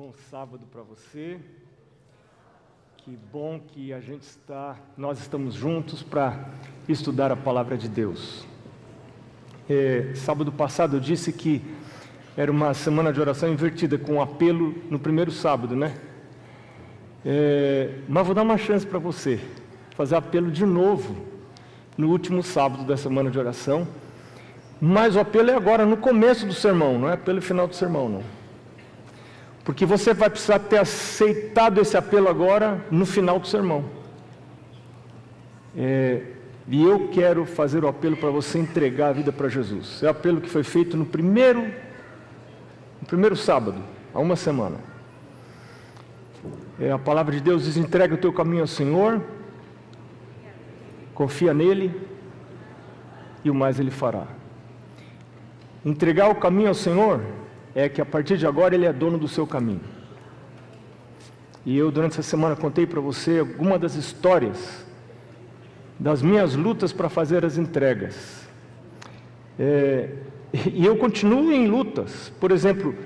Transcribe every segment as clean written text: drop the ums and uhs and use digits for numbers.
Bom sábado para você. Que bom que nós estamos juntos para estudar a palavra de Deus. Sábado passado eu disse que era uma semana de oração invertida, com apelo no primeiro sábado, né? Mas vou dar uma chance para você fazer apelo de novo no último sábado da semana de oração. Mas o apelo é agora, no começo do sermão, não é pelo final do sermão, não. Porque você vai precisar ter aceitado esse apelo agora, no final do sermão. E eu quero fazer o apelo para você entregar a vida para Jesus. É o apelo que foi feito no primeiro sábado, há uma semana. A palavra de Deus diz: entrega o teu caminho ao Senhor, confia nele, e o mais ele fará. Entregar o caminho ao Senhor é que a partir de agora ele é dono do seu caminho. E eu durante essa semana contei para você algumas das histórias das minhas lutas para fazer as entregas. E eu continuo em lutas. Por exemplo,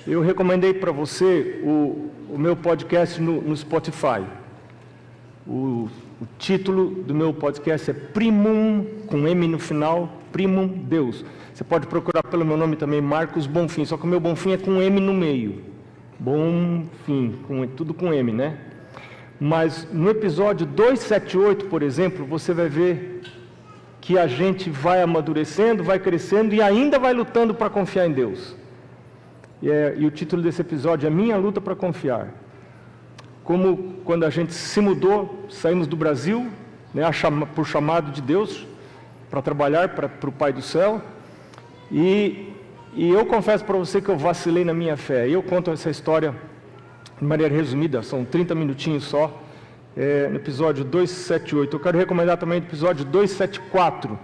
eu recomendei para você o meu podcast no Spotify. O título do meu podcast é Primum, com M no final, Primum Deus. Você pode procurar pelo meu nome também, Marcos Bonfim, só que o meu Bonfim é com M no meio. Bonfim, tudo com M, né? Mas no episódio 278, por exemplo, você vai ver que a gente vai amadurecendo, vai crescendo e ainda vai lutando para confiar em Deus. E o título desse episódio é Minha Luta para Confiar. Como quando a gente se mudou, saímos do Brasil, né, por chamado de Deus, para trabalhar para o Pai do Céu. E eu confesso para você que eu vacilei na minha fé. Eu conto essa história de maneira resumida, são 30 minutinhos só, no episódio 278. Eu quero recomendar também o episódio 274.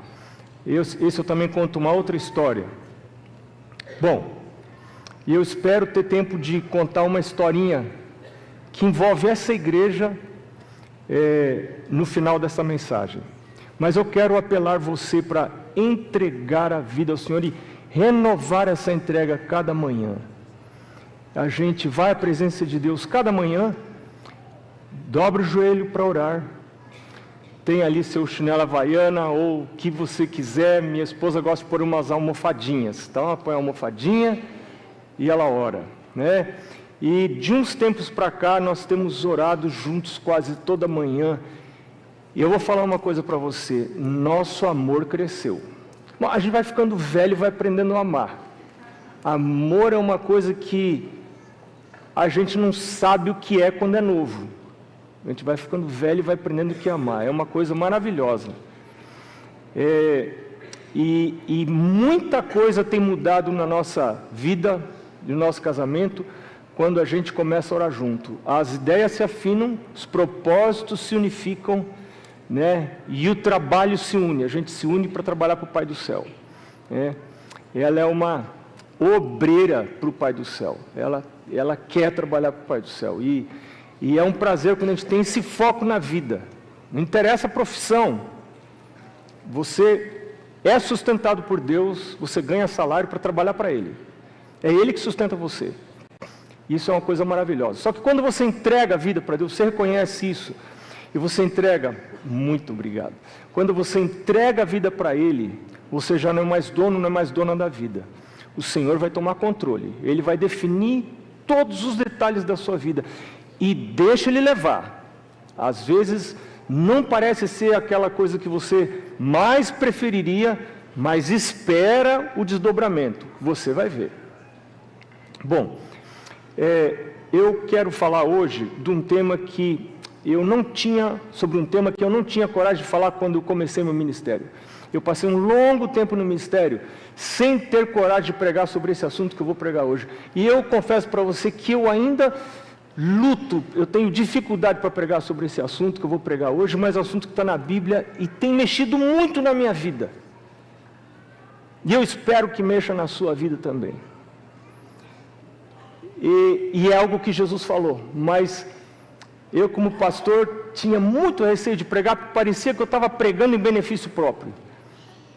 Esse eu também conto uma outra história. Bom, e eu espero ter tempo de contar uma historinha que envolve essa igreja no final dessa mensagem. Mas eu quero apelar você para entregar a vida ao Senhor e renovar essa entrega cada manhã. A gente vai à presença de Deus cada manhã, dobra o joelho para orar, tem ali seu chinelo havaiana ou o que você quiser. Minha esposa gosta de pôr umas almofadinhas, então ela põe a almofadinha e ela ora, né? E de uns tempos para cá nós temos orado juntos quase toda manhã. E eu vou falar uma coisa para você: nosso amor cresceu. Bom, a gente vai ficando velho e vai aprendendo a amar. Amor é uma coisa que a gente não sabe o que é quando é novo. A gente vai ficando velho e vai aprendendo o que é amar. É uma coisa maravilhosa. E muita coisa tem mudado na nossa vida, no nosso casamento, quando a gente começa a orar junto. As ideias se afinam, os propósitos se unificam, né? E o trabalho se une, a gente se une para trabalhar para o Pai do Céu, né? Ela é uma obreira para o Pai do Céu, ela quer trabalhar para o Pai do Céu, e é um prazer quando a gente tem esse foco na vida. Não interessa a profissão, você é sustentado por Deus, você ganha salário para trabalhar para Ele, é Ele que sustenta você. Isso é uma coisa maravilhosa. Só que quando você entrega a vida para Deus, você reconhece isso, e você entrega, muito obrigado, quando você entrega a vida para Ele, você já não é mais dono, não é mais dona da vida. O Senhor vai tomar controle, Ele vai definir todos os detalhes da sua vida, e deixa Ele levar. Às vezes não parece ser aquela coisa que você mais preferiria, mas espera o desdobramento, você vai ver. Bom, eu quero falar hoje de um tema sobre um tema que eu não tinha coragem de falar quando eu comecei meu ministério. Eu passei um longo tempo no ministério sem ter coragem de pregar sobre esse assunto que eu vou pregar hoje. E eu confesso para você que eu ainda luto, eu tenho dificuldade para pregar sobre esse assunto que eu vou pregar hoje, mas é um assunto que está na Bíblia e tem mexido muito na minha vida. E eu espero que mexa na sua vida também. E é algo que Jesus falou, mas eu, como pastor, tinha muito receio de pregar, porque parecia que eu estava pregando em benefício próprio.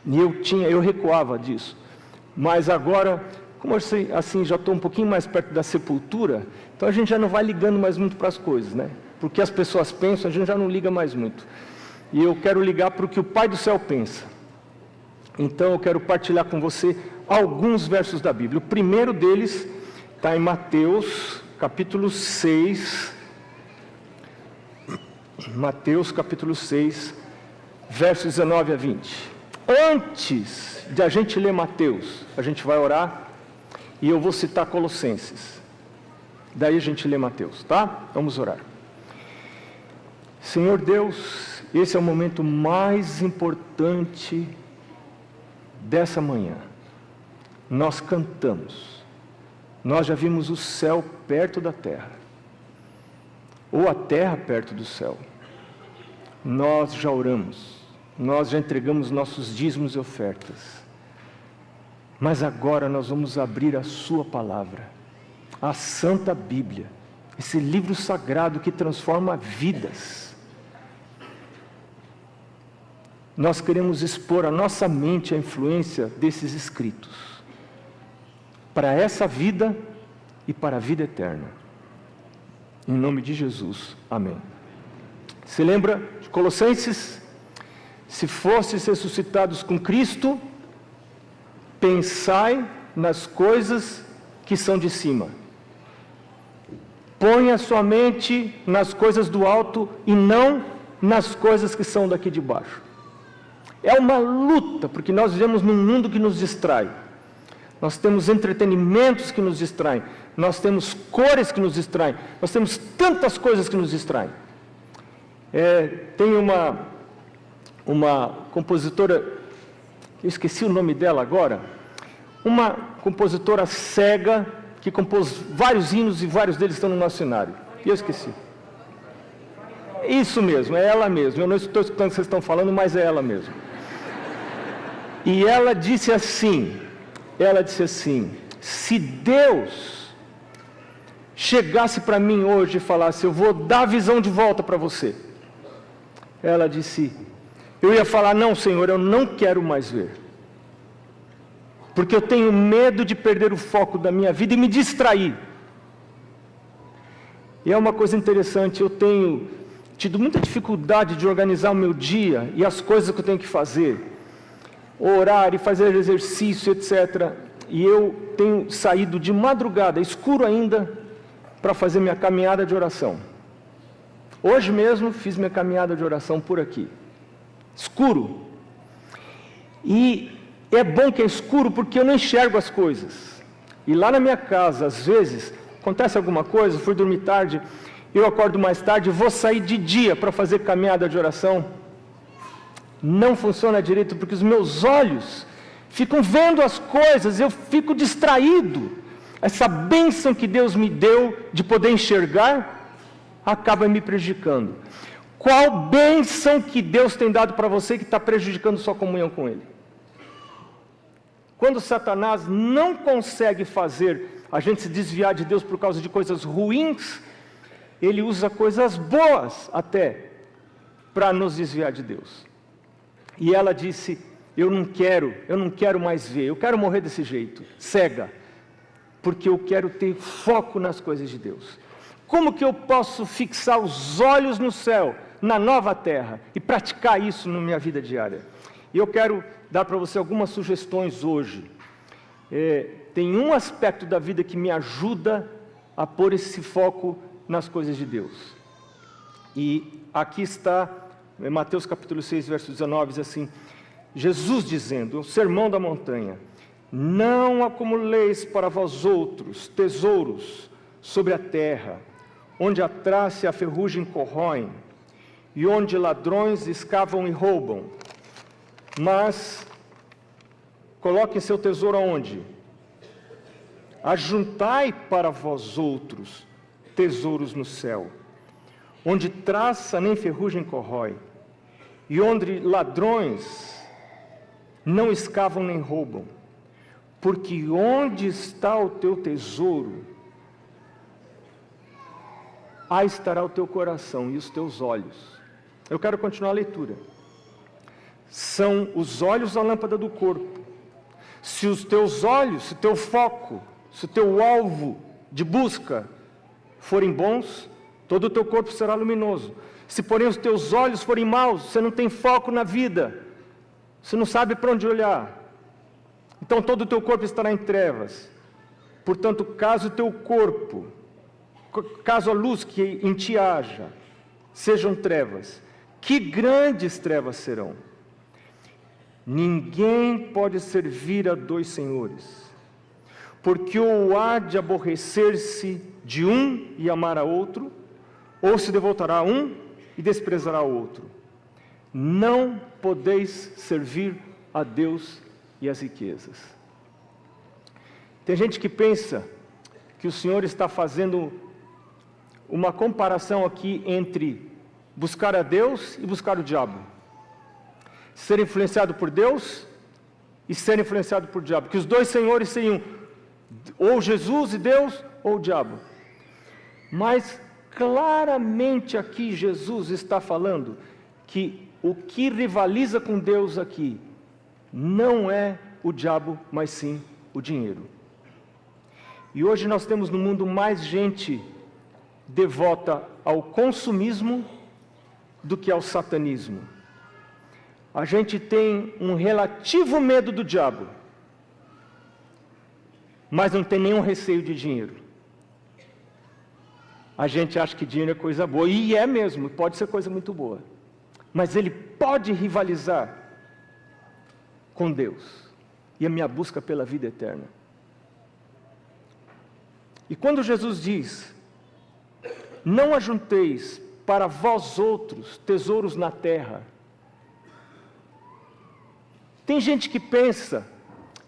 E eu recuava disso. Mas agora como assim já estou um pouquinho mais perto da sepultura, então a gente já não vai ligando mais muito para as coisas, né? Porque as pessoas pensam, a gente já não liga mais muito. E eu quero ligar para o que o Pai do Céu pensa. Então eu quero partilhar com você alguns versos da Bíblia. O primeiro deles está em Mateus, capítulo 6. Mateus, capítulo 6, versos 19 a 20. Antes de a gente ler Mateus, a gente vai orar e eu vou citar Colossenses. Daí a gente lê Mateus, tá? Vamos orar. Senhor Deus, esse é o momento mais importante dessa manhã. Nós cantamos. Nós já vimos o céu perto da terra, ou a terra perto do céu. Nós já oramos. Nós já entregamos nossos dízimos e ofertas. Mas agora nós vamos abrir a sua palavra, a Santa Bíblia, esse livro sagrado que transforma vidas. Nós queremos expor a nossa mente à influência desses escritos, para essa vida e para a vida eterna. Em nome de Jesus, amém. Se lembra de Colossenses? Se fostes ressuscitados com Cristo, pensai nas coisas que são de cima. Ponha sua mente nas coisas do alto e não nas coisas que são daqui de baixo. É uma luta, porque nós vivemos num mundo que nos distrai. Nós temos entretenimentos que nos distraem. Nós temos cores que nos distraem. Nós temos tantas coisas que nos distraem. Tem uma compositora, eu esqueci o nome dela agora, uma compositora cega que compôs vários hinos e vários deles estão no nosso cenário. E eu esqueci. Isso mesmo, é ela mesmo. Eu não estou escutando o que vocês estão falando, mas é ela mesmo. E ela disse assim, se Deus chegasse para mim hoje e falasse, eu vou dar a visão de volta para você. Ela disse, eu ia falar, não, Senhor, eu não quero mais ver. Porque eu tenho medo de perder o foco da minha vida e me distrair. E é uma coisa interessante, eu tenho tido muita dificuldade de organizar o meu dia e as coisas que eu tenho que fazer. Orar e fazer exercício, etc. E eu tenho saído de madrugada, escuro ainda, para fazer minha caminhada de oração. Hoje mesmo fiz minha caminhada de oração por aqui. Escuro. E é bom que é escuro porque eu não enxergo as coisas. E lá na minha casa, às vezes, acontece alguma coisa, fui dormir tarde, eu acordo mais tarde, vou sair de dia para fazer caminhada de oração. Não funciona direito porque os meus olhos ficam vendo as coisas, eu fico distraído. Essa bênção que Deus me deu de poder enxergar, acaba me prejudicando. Qual bênção que Deus tem dado para você que está prejudicando sua comunhão com Ele? Quando Satanás não consegue fazer a gente se desviar de Deus por causa de coisas ruins, ele usa coisas boas até para nos desviar de Deus. E ela disse, eu não quero mais ver, eu quero morrer desse jeito, cega, porque eu quero ter foco nas coisas de Deus. Como que eu posso fixar os olhos no céu, na nova terra, e praticar isso na minha vida diária? E eu quero dar para você algumas sugestões hoje. Tem um aspecto da vida que me ajuda a pôr esse foco nas coisas de Deus. E aqui está, Mateus capítulo 6, verso 19, diz assim, Jesus dizendo, o sermão da montanha, não acumuleis para vós outros tesouros sobre a terra, onde a traça e a ferrugem corroem, e onde ladrões escavam e roubam, mas coloquem seu tesouro aonde? Ajuntai para vós outros tesouros no céu, onde traça nem ferrugem corrói, e onde ladrões não escavam nem roubam, porque onde está o teu tesouro, aí estará o teu coração e os teus olhos. Eu quero continuar a leitura. São os olhos a lâmpada do corpo. Se os teus olhos, se o teu foco, se o teu alvo de busca forem bons, todo o teu corpo será luminoso. Se porém os teus olhos forem maus, você não tem foco na vida, você não sabe para onde olhar, então todo o teu corpo estará em trevas. Portanto, caso o teu corpo, caso a luz que em ti haja, sejam trevas, que grandes trevas serão! Ninguém pode servir a dois senhores, porque ou há de aborrecer-se de um e amar a outro, ou se devotará a um e desprezará o outro. Não podeis servir a Deus e as riquezas. Tem gente que pensa que o Senhor está fazendo uma comparação aqui entre buscar a Deus e buscar o diabo. Ser influenciado por Deus e ser influenciado por diabo. Que os dois senhores seriam ou Jesus e Deus ou o diabo. Mas claramente aqui Jesus está falando que o que rivaliza com Deus aqui não é o diabo, mas sim o dinheiro. E hoje nós temos no mundo mais gente devota ao consumismo do que ao satanismo. A gente tem um relativo medo do diabo, mas não tem nenhum receio de dinheiro. A gente acha que dinheiro é coisa boa, e é mesmo, pode ser coisa muito boa. Mas ele pode rivalizar com Deus e a minha busca pela vida eterna. E quando Jesus diz: não ajunteis para vós outros tesouros na terra, tem gente que pensa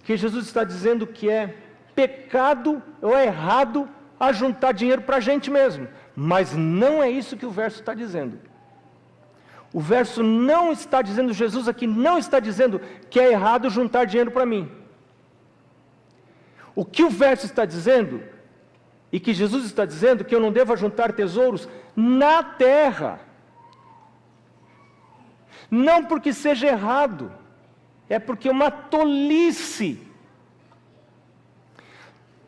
que Jesus está dizendo que é pecado ou é errado ajuntar dinheiro para a gente mesmo, mas não é isso que o verso está dizendo. O verso não está dizendo, Jesus aqui não está dizendo que é errado juntar dinheiro para mim. O que o verso está dizendo, e que Jesus está dizendo, que eu não devo juntar tesouros na terra. Não porque seja errado, é porque é uma tolice.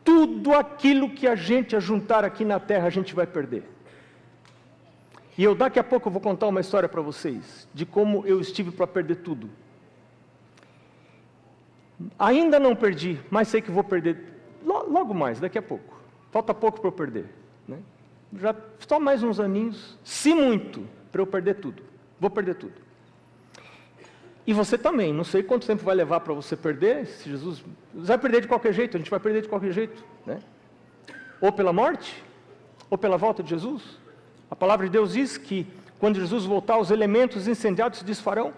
Tudo aquilo que a gente ajuntar aqui na terra, a gente vai perder. E eu daqui a pouco eu vou contar uma história para vocês, de como eu estive para perder tudo. Ainda não perdi, mas sei que vou perder logo mais, daqui a pouco. Falta pouco para eu perder, né? Já só mais uns aninhos, se muito, para eu perder tudo. Vou perder tudo. E você também, não sei quanto tempo vai levar para você perder, se Jesus vai perder de qualquer jeito, a gente vai perder de qualquer jeito, né? Ou pela morte, ou pela volta de Jesus. A palavra de Deus diz que quando Jesus voltar, os elementos incendiados se desfarão.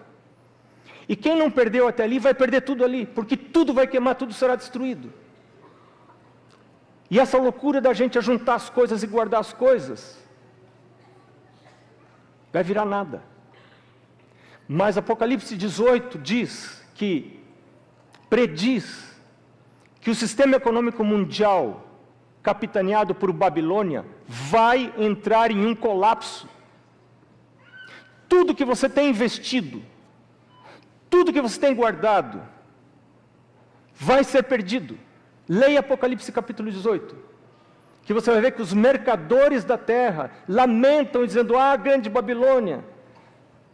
E quem não perdeu até ali, vai perder tudo ali, porque tudo vai queimar, tudo será destruído. E essa loucura da gente ajuntar as coisas e guardar as coisas, vai virar nada. Mas Apocalipse 18 prediz que o sistema econômico mundial, capitaneado por Babilônia, vai entrar em um colapso. Tudo que você tem investido, tudo que você tem guardado, vai ser perdido. Leia Apocalipse capítulo 18, que você vai ver que os mercadores da terra lamentam dizendo: ah, grande Babilônia,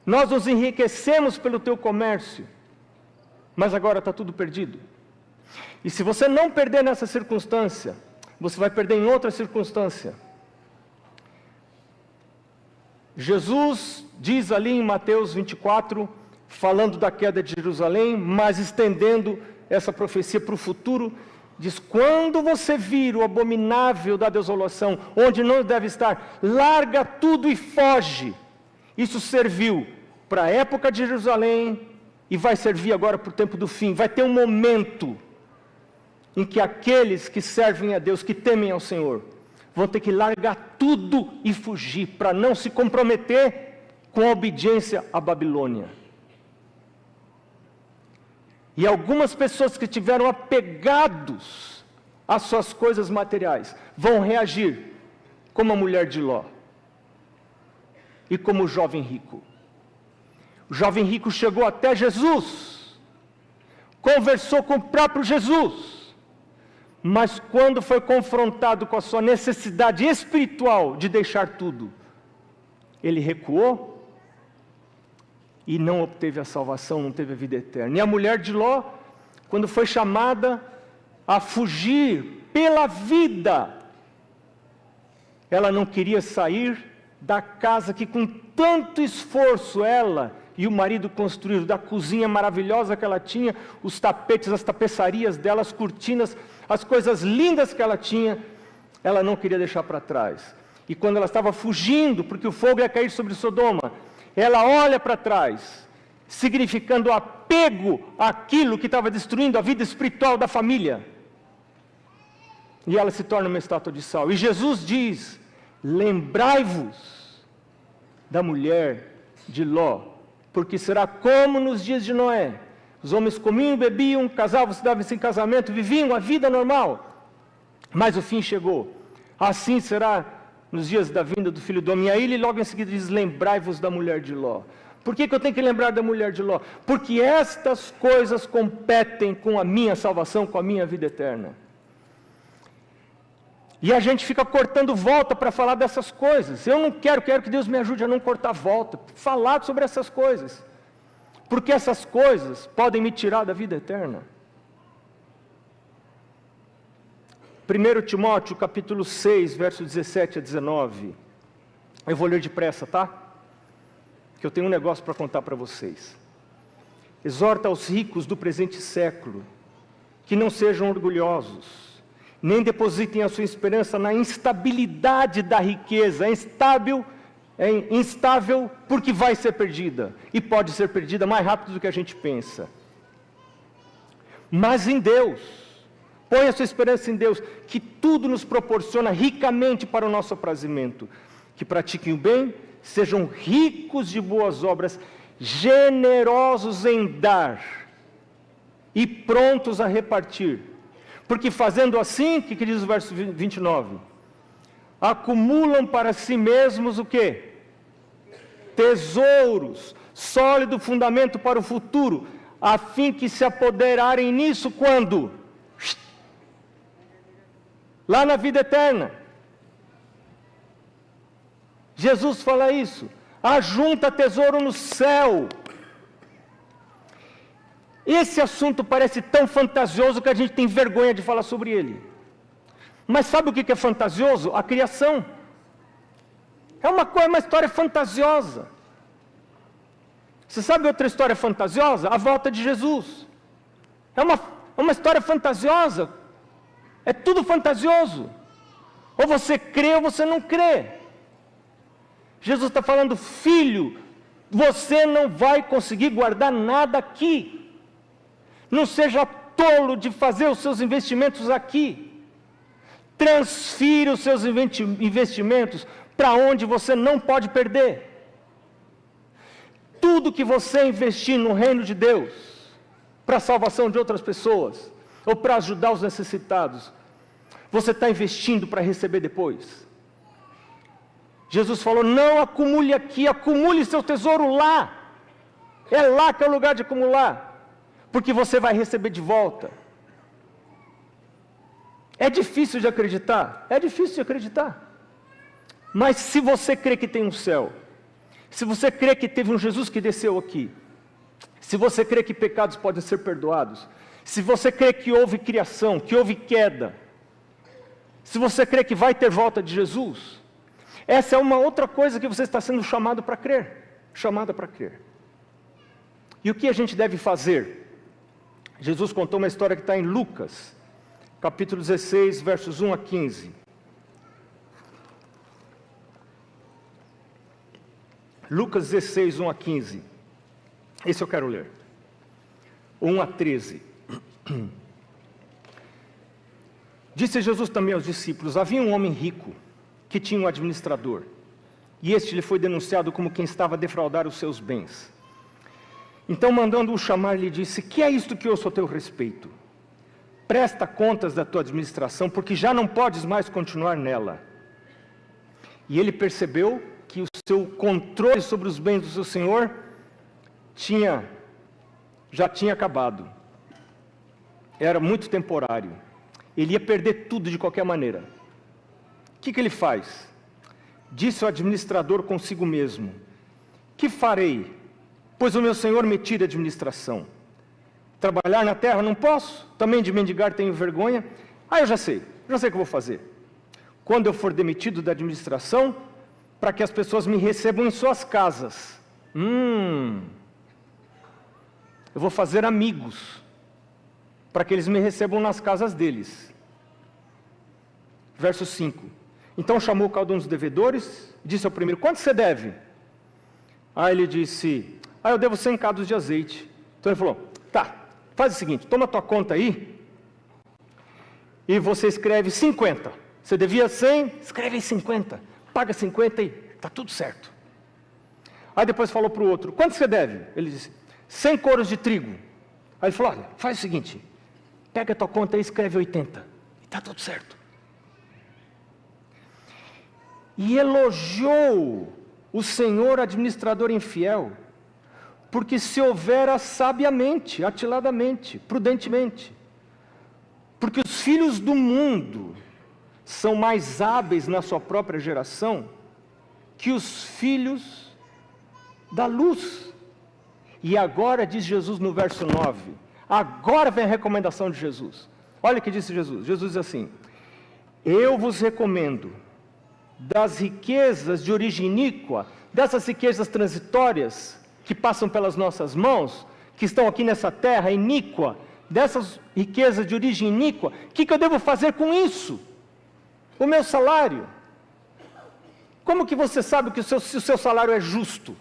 nós nos enriquecemos pelo teu comércio, mas agora está tudo perdido. E se você não perder nessa circunstância, você vai perder em outra circunstância. Jesus diz ali em Mateus 24, falando da queda de Jerusalém, mas estendendo essa profecia para o futuro, diz: quando você vir o abominável da desolação, onde não deve estar, larga tudo e foge. Isso serviu para a época de Jerusalém e vai servir agora para o tempo do fim. Vai ter um momento em que aqueles que servem a Deus, que temem ao Senhor, vão ter que largar tudo e fugir, para não se comprometer com a obediência à Babilônia. E algumas pessoas que estiveram apegados às suas coisas materiais, vão reagir como a mulher de Ló, e como o jovem rico. O jovem rico chegou até Jesus conversou com o próprio Jesus, mas quando foi confrontado com a sua necessidade espiritual de deixar tudo, ele recuou e não obteve a salvação, não teve a vida eterna. E a mulher de Ló, quando foi chamada a fugir pela vida, ela não queria sair da casa que com tanto esforço ela e o marido construíram, da cozinha maravilhosa que ela tinha, os tapetes, as tapeçarias dela, as cortinas, as coisas lindas que ela tinha, ela não queria deixar para trás. E quando ela estava fugindo, porque o fogo ia cair sobre Sodoma, ela olha para trás, significando apego àquilo que estava destruindo a vida espiritual da família. E ela se torna uma estátua de sal. E Jesus diz: lembrai-vos da mulher de Ló, porque será como nos dias de Noé. Os homens comiam, bebiam, casavam, se davam-se em casamento, viviam a vida normal. Mas o fim chegou. Assim será nos dias da vinda do Filho do Homem. E aí ele logo em seguida diz: lembrai-vos da mulher de Ló. Por que eu tenho que lembrar da mulher de Ló? Porque estas coisas competem com a minha salvação, com a minha vida eterna. E a gente fica cortando volta para falar dessas coisas. Eu não quero que Deus me ajude a não cortar volta, falar sobre essas coisas. Porque essas coisas podem me tirar da vida eterna. 1 Timóteo capítulo 6, versos 17 a 19. Eu vou ler depressa, tá? Que eu tenho um negócio para contar para vocês. Exorta aos ricos do presente século, que não sejam orgulhosos, nem depositem a sua esperança na instabilidade da riqueza. É instável porque vai ser perdida, e pode ser perdida mais rápido do que a gente pensa. Mas em Deus, põe a sua esperança em Deus, que tudo nos proporciona ricamente para o nosso aprazimento. Que pratiquem o bem, sejam ricos de boas obras, generosos em dar e prontos a repartir. Porque fazendo assim, o que diz o verso 29? Acumulam para si mesmos o quê? Tesouros, sólido fundamento para o futuro, a fim que se apoderarem nisso quando? Lá na vida eterna. Jesus fala isso: ajunta tesouro no céu. Esse assunto parece tão fantasioso que a gente tem vergonha de falar sobre ele. Mas sabe o que é fantasioso? A criação. É uma história fantasiosa. Você sabe outra história fantasiosa? A volta de Jesus. É uma história fantasiosa. É tudo fantasioso. Ou você crê ou você não crê. Jesus está falando: filho, você não vai conseguir guardar nada aqui. Não seja tolo de fazer os seus investimentos aqui. Transfira os seus investimentos para onde você não pode perder. Tudo que você investir no reino de Deus, para a salvação de outras pessoas, ou para ajudar os necessitados, você está investindo para receber depois. Jesus falou: não acumule aqui, acumule seu tesouro lá. É lá que é o lugar de acumular. Porque você vai receber de volta. É difícil de acreditar? É difícil de acreditar. Mas se você crê que tem um céu, se você crê que teve um Jesus que desceu aqui, se você crê que pecados podem ser perdoados, se você crê que houve criação, que houve queda, se você crê que vai ter volta de Jesus, essa é uma outra coisa que você está sendo chamado para crer. Chamada para crer. E o que a gente deve fazer? Jesus contou uma história que está em Lucas, capítulo 16, versos 1 a 15. Lucas 16, 1 a 15. Esse eu quero ler. 1 a 13. Disse Jesus também aos discípulos: havia um homem rico, que tinha um administrador, e este lhe foi denunciado como quem estava a defraudar os seus bens. Então, mandando-o chamar, lhe disse: que é isto que ouço a teu respeito? Presta contas da tua administração, porque já não podes mais continuar nela. E ele percebeu que o seu controle sobre os bens do seu senhor já tinha acabado. era muito temporário. Ele ia perder tudo de qualquer maneira. O que ele faz? Disse o administrador consigo mesmo: que farei, pois o meu senhor me tira a administração? Trabalhar na terra não posso, também de mendigar tenho vergonha. Eu já sei o que eu vou fazer. Quando eu for demitido da administração, para que as pessoas me recebam em suas casas. Eu vou fazer amigos, para que eles me recebam nas casas deles. Verso 5. Então chamou cada um dos devedores, disse ao primeiro: quanto você deve? Ele disse: eu devo 100 cados de azeite. Então ele falou: tá, faz o seguinte, toma tua conta aí, e você escreve 50. Você devia 100, escreve aí 50. Paga 50 e está tudo certo. Aí depois falou para o outro: quanto você deve? Ele disse: 100 coros de trigo. Aí ele falou: olha, faz o seguinte, pega a tua conta e escreve 80. E está tudo certo. E elogiou o senhor administrador infiel, porque se houvera sabiamente, atiladamente, prudentemente. Porque os filhos do mundo são mais hábeis na sua própria geração que os filhos da luz. E agora, diz Jesus no verso 9, agora vem a recomendação de Jesus. Olha o que disse Jesus. Jesus diz assim: eu vos recomendo das riquezas de origem iníqua, dessas riquezas transitórias que passam pelas nossas mãos, que estão aqui nessa terra iníqua, dessas riquezas de origem iníqua, o que eu devo fazer com isso? O meu salário. Como que você sabe que se o seu salário é justo?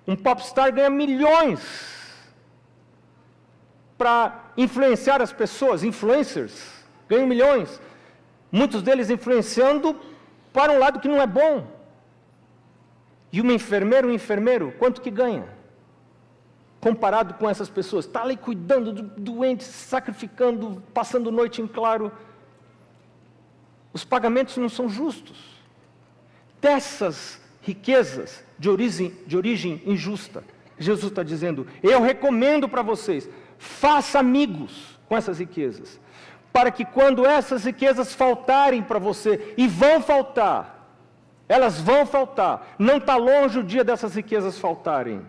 Um popstar ganha milhões para influenciar as pessoas. Influencers ganham milhões, muitos deles influenciando para um lado que não é bom. E um enfermeiro, quanto que ganha? Comparado com essas pessoas, está ali cuidando do doente, sacrificando, passando noite em claro. Os pagamentos não são justos. Dessas riquezas de origem injusta, Jesus está dizendo: eu recomendo para vocês, faça amigos com essas riquezas, para que quando essas riquezas faltarem para você, e vão faltar, elas vão faltar, não está longe o dia dessas riquezas faltarem,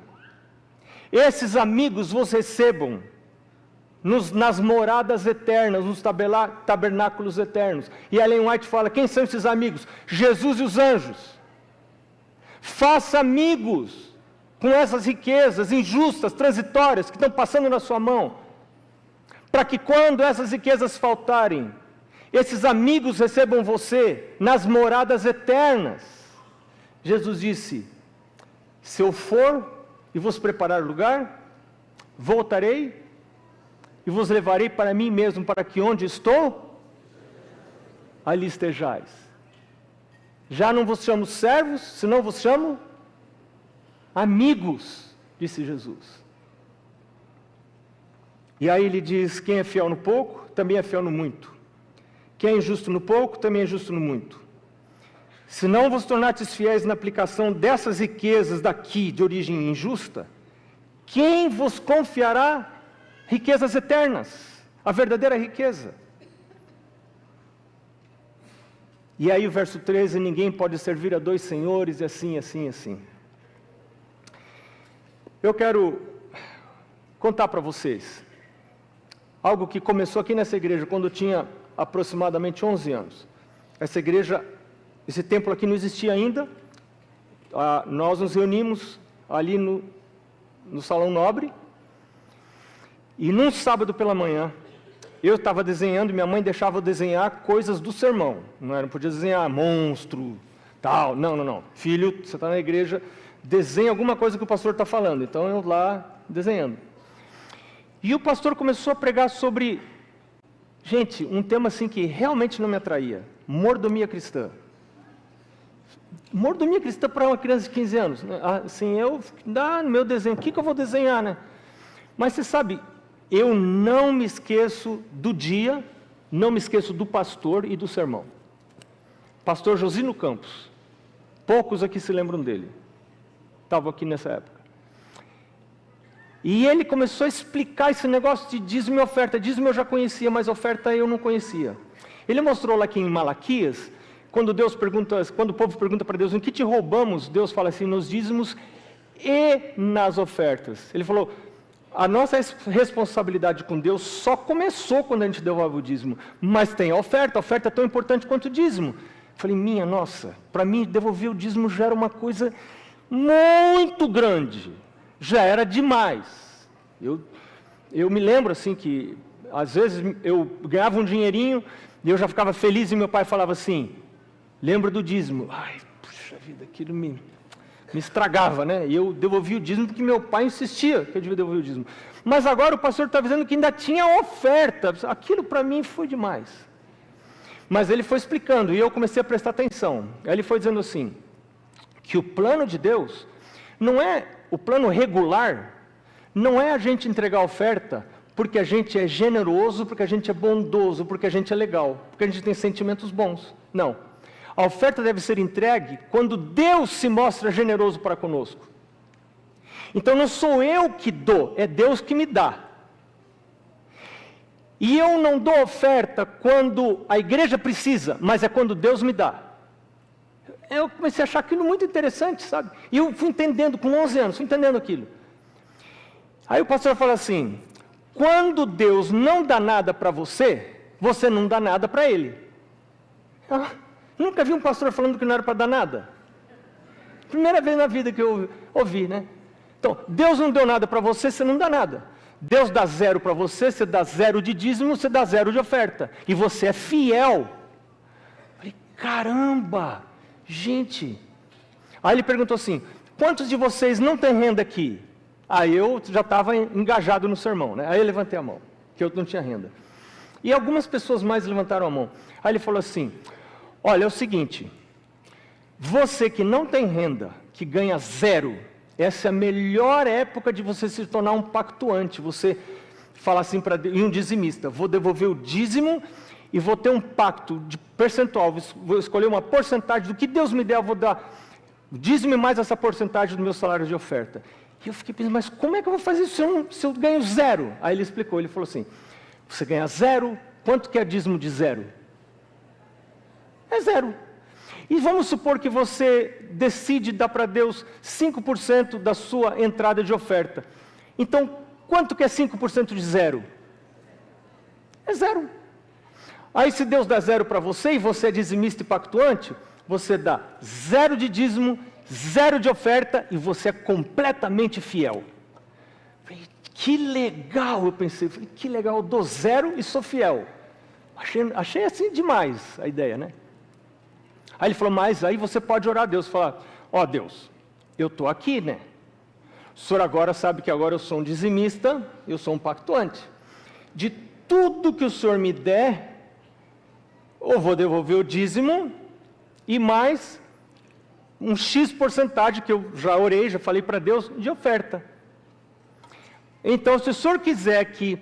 esses amigos vos recebam nas moradas eternas, nos tabernáculos eternos. E Ellen White fala: quem são esses amigos? Jesus e os anjos. Faça amigos com essas riquezas injustas, transitórias, que estão passando na sua mão, para que quando essas riquezas faltarem, esses amigos recebam você nas moradas eternas. Jesus disse: se eu for e vos preparar lugar, voltarei e vos levarei para mim mesmo, para que onde estou, ali estejais. Já não vos chamo servos, senão vos chamo amigos, disse Jesus. E aí ele diz: quem é fiel no pouco, também é fiel no muito. Quem é injusto no pouco, também é justo no muito. Se não vos tornastes fiéis na aplicação dessas riquezas daqui, de origem injusta, quem vos confiará riquezas eternas, a verdadeira riqueza? E aí o verso 13: ninguém pode servir a dois senhores, e assim, assim, assim. Eu quero contar para vocês algo que começou aqui nessa igreja, quando eu tinha aproximadamente 11 anos. Essa igreja, esse templo aqui não existia ainda. Nós nos reunimos ali no Salão Nobre, e num sábado pela manhã, eu estava desenhando, e minha mãe deixava eu desenhar coisas do sermão. Não podia desenhar monstro, tal. Não. Filho, você está na igreja, desenha alguma coisa que o pastor está falando. Então eu lá desenhando. E o pastor começou a pregar sobre, gente, um tema assim que realmente não me atraía: mordomia cristã. Mordomia cristã para uma criança de 15 anos. Assim, no meu desenho, o que eu vou desenhar, né? Mas você sabe, eu não me esqueço do dia, não me esqueço do pastor e do sermão. Pastor Josino Campos. Poucos aqui se lembram dele. Estava aqui nessa época. E ele começou a explicar esse negócio de dízimo e oferta. Dízimo eu já conhecia, mas oferta eu não conhecia. Ele mostrou lá que em Malaquias, quando o povo pergunta para Deus, em que te roubamos? Deus fala assim, nos dízimos e nas ofertas. Ele falou, a nossa responsabilidade com Deus só começou quando a gente devolve o dízimo, mas tem a oferta é tão importante quanto o dízimo. Eu falei, minha nossa, para mim devolver o dízimo já era uma coisa muito grande, já era demais. Eu me lembro assim que, às vezes, eu ganhava um dinheirinho e eu já ficava feliz e meu pai falava assim, lembra do dízimo? Ai, puxa vida, aquilo me estragava, né? E eu devolvi o dízimo porque meu pai insistia que eu devia devolver o dízimo. Mas agora o pastor está dizendo que ainda tinha oferta. Aquilo para mim foi demais. Mas ele foi explicando e eu comecei a prestar atenção. Aí ele foi dizendo assim, que o plano de Deus não é, o plano regular, não é a gente entregar a oferta porque a gente é generoso, porque a gente é bondoso, porque a gente é legal, porque a gente tem sentimentos bons. Não. A oferta deve ser entregue quando Deus se mostra generoso para conosco. Então não sou eu que dou, é Deus que me dá. E eu não dou oferta quando a igreja precisa, mas é quando Deus me dá. Eu comecei a achar aquilo muito interessante, sabe? E eu fui entendendo, com 11 anos, fui entendendo aquilo. Aí o pastor falou assim, quando Deus não dá nada para você, você não dá nada para Ele. Nunca vi um pastor falando que não era para dar nada. Primeira vez na vida que eu ouvi, né? Então, Deus não deu nada para você, você não dá nada. Deus dá 0 para você, você dá 0 de dízimo, você dá 0 de oferta. E você é fiel. Falei, caramba, gente. Aí ele perguntou assim, quantos de vocês não têm renda aqui? Aí eu já estava engajado no sermão, né? Aí eu levantei a mão, que eu não tinha renda. E algumas pessoas mais levantaram a mão. Aí ele falou assim, olha, é o seguinte, você que não tem renda, que ganha 0, essa é a melhor época de você se tornar um pactuante. Você fala assim para um dizimista, vou devolver o dízimo e vou ter um pacto de percentual, vou escolher uma porcentagem do que Deus me der, eu vou dar o dízimo mais essa porcentagem do meu salário de oferta. E eu fiquei pensando, mas como é que eu vou fazer isso se eu ganho 0? Aí ele explicou, ele falou assim, você ganha 0, quanto que é dízimo de 0? É 0. E vamos supor que você decide dar para Deus 5% da sua entrada de oferta. Então, quanto que é 5% de 0? É 0. Aí se Deus dá 0 para você, e você é dizimista e pactuante, você dá 0 de dízimo, 0 de oferta, e você é completamente fiel. Falei, que legal, eu pensei, que legal, eu dou 0 e sou fiel. Achei assim demais a ideia, né? Aí ele falou, mas aí você pode orar a Deus, falar, ó Deus, eu estou aqui, né? O senhor agora sabe que agora eu sou um dizimista, eu sou um pactuante. De tudo que o senhor me der, eu vou devolver o dízimo e mais um X porcentagem que eu já orei, já falei para Deus, de oferta. Então, se o senhor quiser que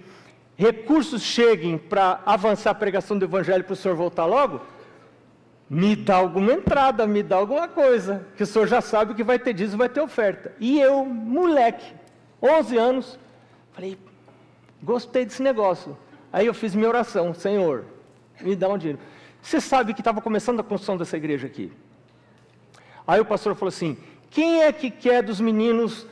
recursos cheguem para avançar a pregação do Evangelho para o senhor voltar logo, me dá alguma entrada, me dá alguma coisa, que o senhor já sabe que vai ter dízimo, vai ter oferta. E eu, moleque, 11 anos, falei, gostei desse negócio. Aí eu fiz minha oração, Senhor, me dá um dinheiro. Você sabe que estava começando a construção dessa igreja aqui. Aí o pastor falou assim, quem é que quer dos meninos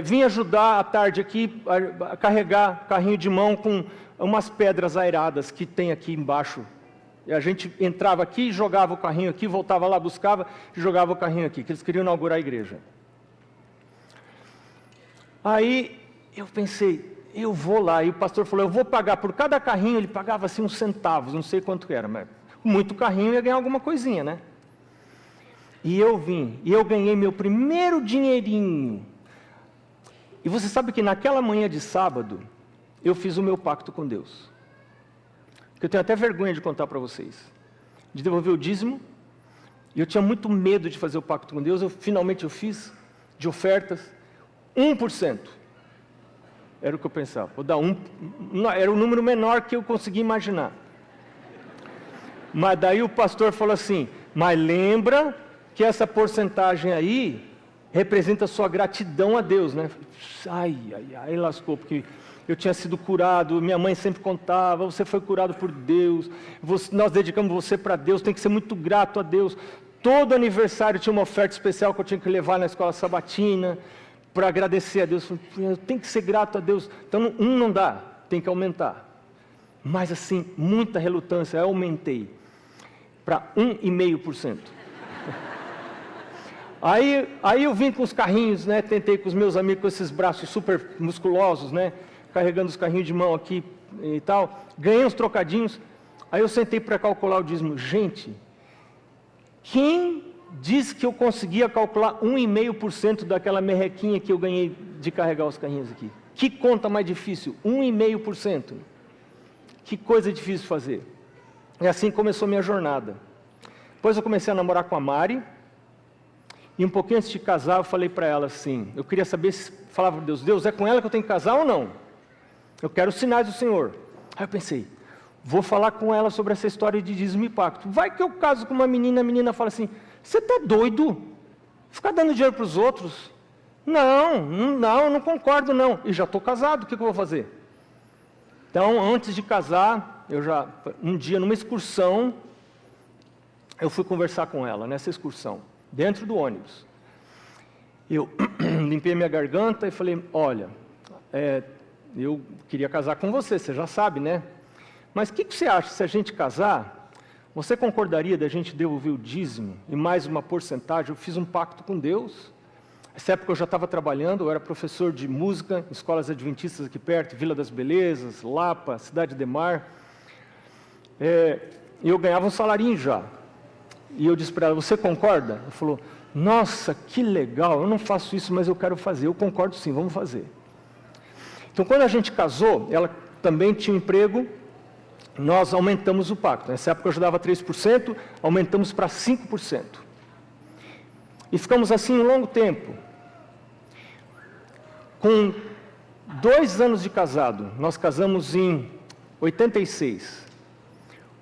vir ajudar à tarde aqui, a carregar carrinho de mão com umas pedras airadas que tem aqui embaixo? E a gente entrava aqui, jogava o carrinho aqui, voltava lá, buscava e jogava o carrinho aqui, que eles queriam inaugurar a igreja. Aí eu pensei, eu vou lá, e o pastor falou, eu vou pagar por cada carrinho, ele pagava assim uns centavos, não sei quanto era, mas muito carrinho ia ganhar alguma coisinha, né? E eu vim, e eu ganhei meu primeiro dinheirinho. E você sabe que naquela manhã de sábado, eu fiz o meu pacto com Deus. Que eu tenho até vergonha de contar para vocês, de devolver o dízimo, e eu tinha muito medo de fazer o pacto com Deus, finalmente eu fiz, de ofertas, 1%, era o que eu pensava, vou dar era o número menor que eu conseguia imaginar, mas daí o pastor falou assim, mas lembra que essa porcentagem aí, representa a sua gratidão a Deus, né? Ai, lascou, porque eu tinha sido curado, minha mãe sempre contava, você foi curado por Deus, nós dedicamos você para Deus, tem que ser muito grato a Deus. Todo aniversário tinha uma oferta especial que eu tinha que levar na escola sabatina, para agradecer a Deus. Eu tenho que ser grato a Deus. Então, não dá, tem que aumentar. Mas assim, muita relutância, eu aumentei para 1,5%. Aí eu vim com os carrinhos, né? Tentei com os meus amigos com esses braços super musculosos, né? Carregando os carrinhos de mão aqui e tal. Ganhei uns trocadinhos. Aí eu sentei para calcular o dízimo. Gente, quem disse que eu conseguia calcular 1,5% daquela merrequinha que eu ganhei de carregar os carrinhos aqui? Que conta mais difícil? 1,5%. Que coisa difícil de fazer. E assim começou a minha jornada. Depois eu comecei a namorar com a Mari. E um pouquinho antes de casar, eu falei para ela assim, eu queria saber se, falava para Deus, Deus, é com ela que eu tenho que casar ou não? Eu quero os sinais do Senhor. Aí eu pensei, vou falar com ela sobre essa história de dízimo e pacto. Vai que eu caso com uma menina, a menina fala assim, você está doido? Ficar dando dinheiro para os outros? Não concordo não. E já estou casado, o que eu vou fazer? Então, antes de casar, um dia numa excursão, eu fui conversar com ela, nessa excursão, dentro do ônibus. Eu limpei minha garganta e falei, olha, eu queria casar com você, você já sabe, né? Mas o que você acha, se a gente casar, você concordaria da gente devolver o dízimo e mais uma porcentagem? Eu fiz um pacto com Deus. Nessa época eu já estava trabalhando, eu era professor de música, em escolas adventistas aqui perto, Vila das Belezas, Lapa, Cidade de Mar. E eu ganhava um salarinho já. E eu disse para ela, você concorda? Ela falou, nossa, que legal, eu não faço isso, mas eu quero fazer. Eu concordo sim, vamos fazer. Então, quando a gente casou, ela também tinha um emprego, nós aumentamos o pacto. Nessa época eu já dava 3%, aumentamos para 5%. E ficamos assim um longo tempo. Com 2 anos de casado, nós casamos em 86.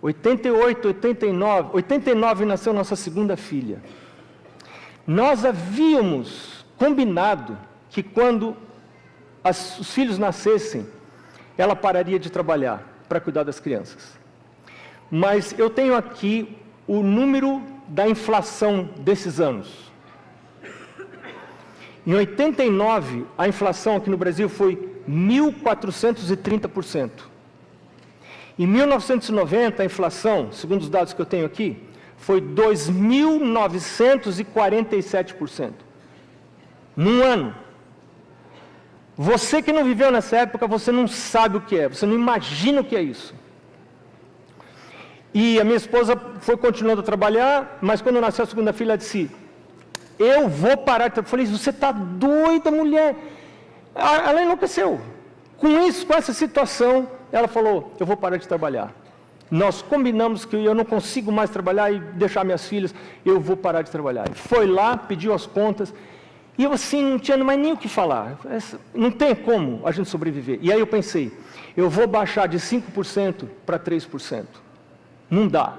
88, 89 nasceu nossa segunda filha. Nós havíamos combinado que quando os filhos nascessem, ela pararia de trabalhar para cuidar das crianças. Mas eu tenho aqui o número da inflação desses anos. Em 89, a inflação aqui no Brasil foi 1.430%. Em 1990, a inflação, segundo os dados que eu tenho aqui, foi 2.947%. Num ano. Você que não viveu nessa época, você não sabe o que é, você não imagina o que é isso. E a minha esposa foi continuando a trabalhar, mas quando nasceu a segunda filha, ela disse, eu vou parar de trabalhar. Eu falei, você está doida, mulher? Ela enlouqueceu. Com isso, com essa situação, ela falou, eu vou parar de trabalhar. Nós combinamos que eu não consigo mais trabalhar e deixar minhas filhas, eu vou parar de trabalhar. E foi lá, pediu as contas, e eu assim, não tinha mais nem o que falar. Não tem como a gente sobreviver. E aí eu pensei, eu vou baixar de 5% para 3%. Não dá.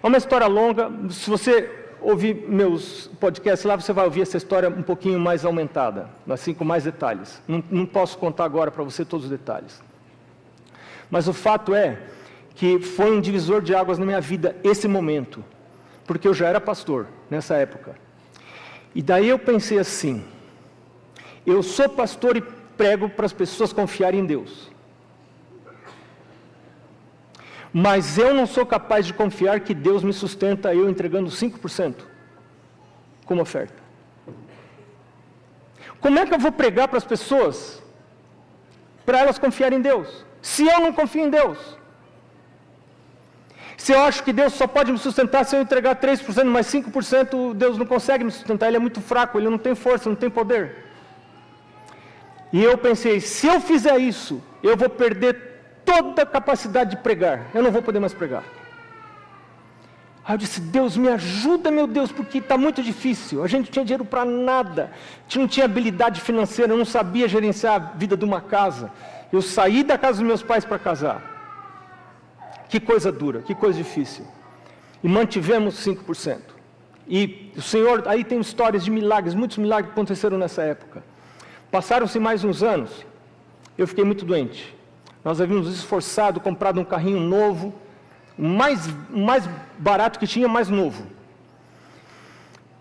É uma história longa, se você ouvir meus podcasts lá, você vai ouvir essa história um pouquinho mais aumentada, assim com mais detalhes. Não posso contar agora para você todos os detalhes. Mas o fato é que foi um divisor de águas na minha vida esse momento, porque eu já era pastor nessa época. E daí eu pensei assim, eu sou pastor e prego para as pessoas confiarem em Deus. Mas eu não sou capaz de confiar que Deus me sustenta eu entregando 5% como oferta. Como é que eu vou pregar para as pessoas, para elas confiarem em Deus, se eu não confio em Deus? Se eu acho que Deus só pode me sustentar se eu entregar 3%, mas 5% Deus não consegue me sustentar, Ele é muito fraco, Ele não tem força, não tem poder. E eu pensei, se eu fizer isso, eu vou perder toda a capacidade de pregar, eu não vou poder mais pregar. Aí eu disse, Deus me ajuda, meu Deus, porque está muito difícil, a gente não tinha dinheiro para nada, a gente não tinha habilidade financeira, eu não sabia gerenciar a vida de uma casa, eu saí da casa dos meus pais para casar. Que coisa dura, que coisa difícil. E mantivemos 5%. E o Senhor, aí tem histórias de milagres, muitos milagres que aconteceram nessa época. Passaram-se mais uns anos, eu fiquei muito doente. Nós havíamos esforçado, comprado um carrinho novo, o mais barato que tinha, mais novo.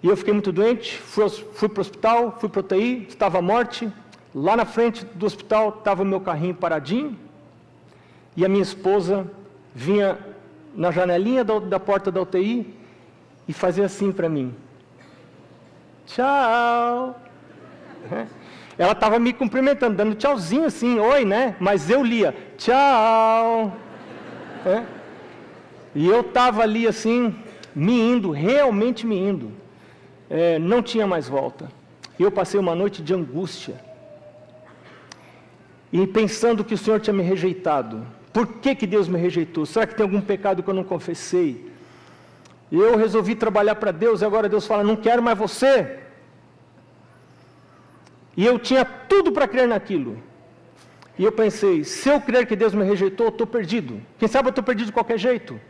E eu fiquei muito doente, fui para o hospital, fui para o UTI, estava à morte. Lá na frente do hospital estava o meu carrinho paradinho, e a minha esposa vinha na janelinha da porta da UTI e fazia assim para mim. Tchau. Ela estava me cumprimentando, dando tchauzinho assim, oi, né? Mas eu lia, tchau. E eu estava ali assim, me indo, realmente me indo. Não tinha mais volta. Eu passei uma noite de angústia. E pensando que o Senhor tinha me rejeitado. Por que Deus me rejeitou? Será que tem algum pecado que eu não confessei? E eu resolvi trabalhar para Deus, e agora Deus fala, não quero mais você. E eu tinha tudo para crer naquilo. E eu pensei, se eu crer que Deus me rejeitou, eu estou perdido. Quem sabe eu estou perdido de qualquer jeito.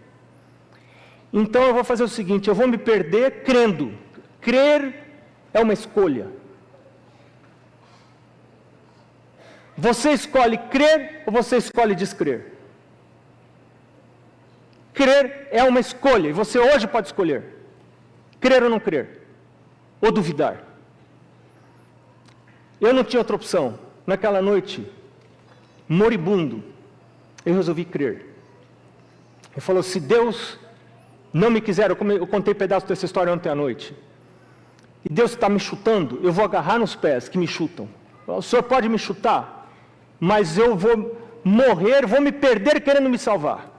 Então eu vou fazer o seguinte, eu vou me perder crendo. Crer é uma escolha. Você escolhe crer ou você escolhe descrer? Crer é uma escolha, e você hoje pode escolher. Crer ou não crer. Ou duvidar. Eu não tinha outra opção. Naquela noite, moribundo, eu resolvi crer. Ele falou, se Deus não me quiser, eu contei pedaço dessa história ontem à noite, e Deus está me chutando, eu vou agarrar nos pés que me chutam. O Senhor pode me chutar, mas eu vou morrer, vou me perder querendo me salvar.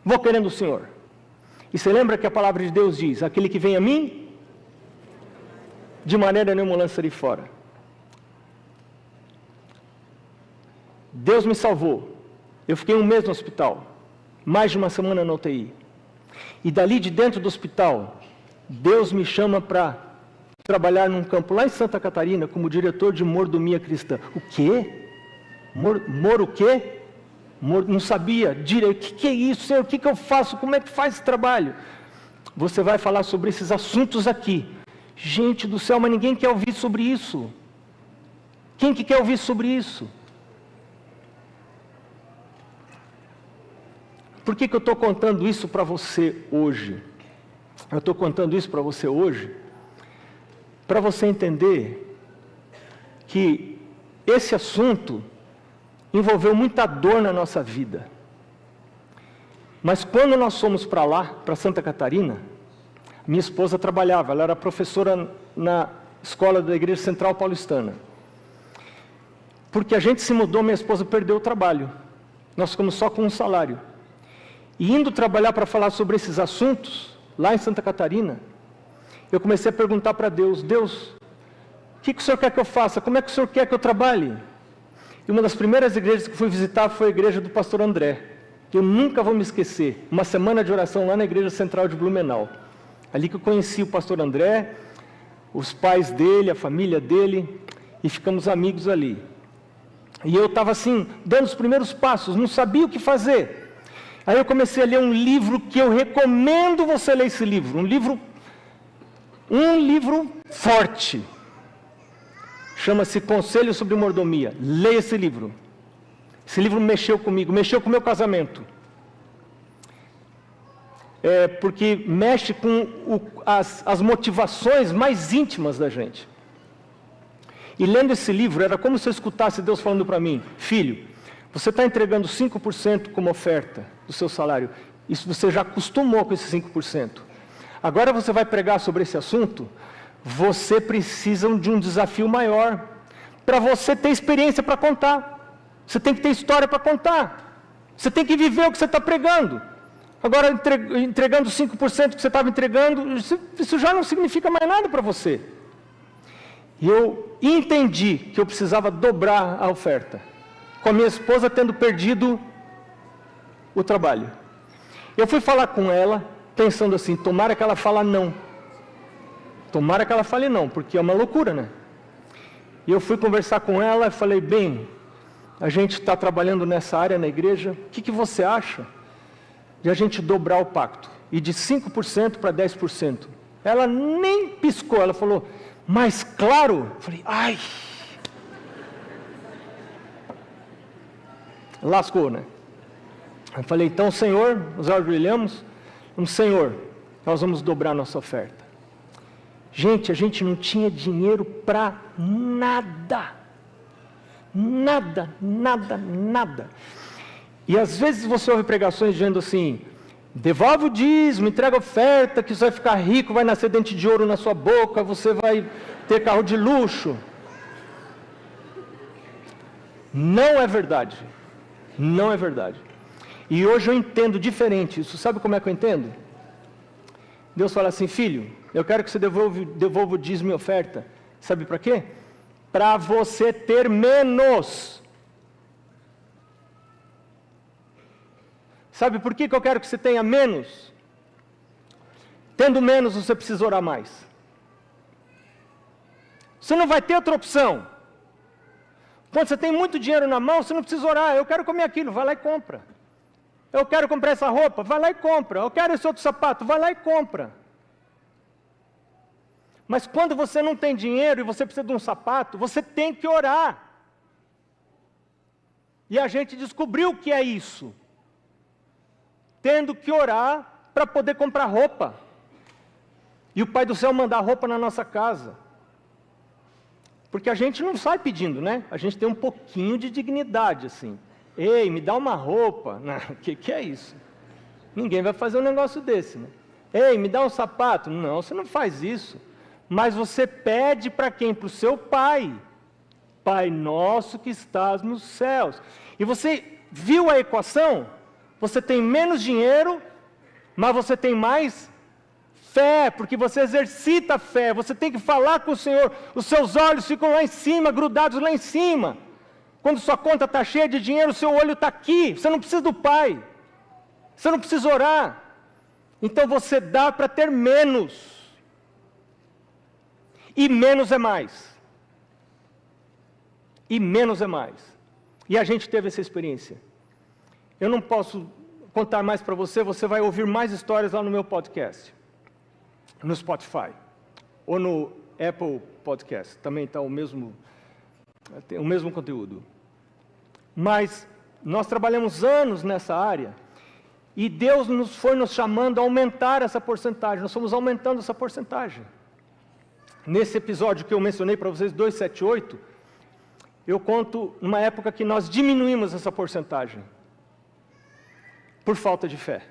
Vou querendo o Senhor. E você lembra que a palavra de Deus diz, aquele que vem a mim, de maneira nenhuma lançarei fora. Deus me salvou. Eu fiquei um mês no hospital, mais de uma semana na UTI. E dali de dentro do hospital, Deus me chama para trabalhar num campo lá em Santa Catarina como diretor de mordomia cristã. O quê? O quê? Não sabia direito. O que é isso, Senhor? O que eu faço? Como é que faz esse trabalho? Você vai falar sobre esses assuntos aqui. Gente do céu, mas ninguém quer ouvir sobre isso. Quem que quer ouvir sobre isso? Por que eu estou contando isso para você hoje? Eu estou contando isso para você hoje para você entender que esse assunto envolveu muita dor na nossa vida. Mas quando nós fomos para lá, para Santa Catarina, minha esposa trabalhava, ela era professora na escola da Igreja Central Paulistana. Porque a gente se mudou, minha esposa perdeu o trabalho. Nós ficamos só com um salário. E indo trabalhar para falar sobre esses assuntos, lá em Santa Catarina, eu comecei a perguntar para Deus, Deus, o que o Senhor quer que eu faça? Como é que o Senhor quer que eu trabalhe? E uma das primeiras igrejas que fui visitar foi a igreja do pastor André. Eu nunca vou me esquecer, uma semana de oração lá na Igreja Central de Blumenau. Ali que eu conheci o pastor André, os pais dele, a família dele, e ficamos amigos ali. E eu estava assim, dando os primeiros passos, não sabia o que fazer. Aí eu comecei a ler um livro que eu recomendo você ler esse livro. Um livro forte. Chama-se Conselho sobre Mordomia. Leia esse livro. Esse livro mexeu comigo, mexeu com o meu casamento. Porque mexe com as motivações mais íntimas da gente. E lendo esse livro, era como se eu escutasse Deus falando para mim, filho, você está entregando 5% como oferta do seu salário. Isso você já acostumou com esses 5%. Agora você vai pregar sobre esse assunto, você precisa de um desafio maior. Para você ter experiência para contar. Você tem que ter história para contar. Você tem que viver o que você está pregando. Agora, entregando 5% que você estava entregando, isso já não significa mais nada para você. E eu entendi que eu precisava dobrar a oferta. Com a minha esposa tendo perdido o trabalho. Eu fui falar com ela, pensando assim, tomara que ela fale não. Tomara que ela fale não, porque é uma loucura, né? E eu fui conversar com ela e falei, bem, a gente está trabalhando nessa área na igreja, o que você acha de a gente dobrar o pacto? E de 5% para 10%. Ela nem piscou, ela falou, mais claro? Eu falei, ai. Lascou, né? Eu falei, então, Senhor, nós ajoelhamos, Senhor, nós vamos dobrar nossa oferta. Gente, a gente não tinha dinheiro para nada. Nada, nada, nada. E às vezes você ouve pregações dizendo assim, devolve o dízimo, entrega a oferta, que você vai ficar rico, vai nascer dente de ouro na sua boca, você vai ter carro de luxo. Não é verdade. Não é verdade. E hoje eu entendo diferente isso. Sabe como é que eu entendo? Deus fala assim, filho, eu quero que você devolva o dízimo e oferta. Sabe para quê? Para você ter menos. Sabe por que eu quero que você tenha menos? Tendo menos, você precisa orar mais. Você não vai ter outra opção. Quando você tem muito dinheiro na mão, você não precisa orar. Eu quero comer aquilo, vai lá e compra. Eu quero comprar essa roupa, vai lá e compra. Eu quero esse outro sapato, vai lá e compra. Mas quando você não tem dinheiro e você precisa de um sapato, você tem que orar. E a gente descobriu o que é isso. Tendo que orar para poder comprar roupa. E o Pai do Céu mandar roupa na nossa casa. Porque a gente não sai pedindo, né? A gente tem um pouquinho de dignidade, assim. Ei, me dá uma roupa. O que é isso? Ninguém vai fazer um negócio desse, né? Ei, me dá um sapato. Não, você não faz isso. Mas você pede para quem? Para o seu Pai. Pai nosso que estás nos céus. E você viu a equação? Você tem menos dinheiro, mas você tem mais fé, porque você exercita a fé. Você tem que falar com o Senhor. Os seus olhos ficam lá em cima, grudados lá em cima. Quando sua conta está cheia de dinheiro, o seu olho está aqui. Você não precisa do Pai. Você não precisa orar. Então você dá para ter menos. E menos é mais. E menos é mais. E a gente teve essa experiência. Eu não posso contar mais para você, você vai ouvir mais histórias lá no meu podcast. No Spotify. Ou no Apple Podcast. Também está o mesmo conteúdo. Mas nós trabalhamos anos nessa área. E Deus foi nos chamando a aumentar essa porcentagem. Nós fomos aumentando essa porcentagem. Nesse episódio que eu mencionei para vocês, 278, eu conto numa época que nós diminuímos essa porcentagem. Por falta de fé.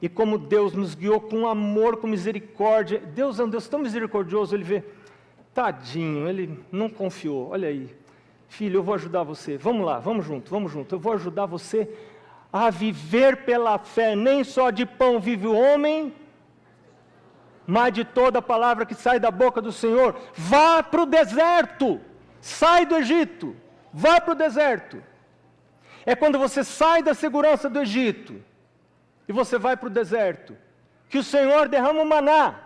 E como Deus nos guiou com amor, com misericórdia. Deus é um Deus tão misericordioso, Ele vê, tadinho, Ele não confiou, olha aí. Filho, eu vou ajudar você, vamos lá, vamos junto. Eu vou ajudar você a viver pela fé. Nem só de pão vive o homem, mas de toda a palavra que sai da boca do Senhor. Vá para o deserto, sai do Egito, vá para o deserto. É quando você sai da segurança do Egito e você vai para o deserto, que o Senhor derrama o maná.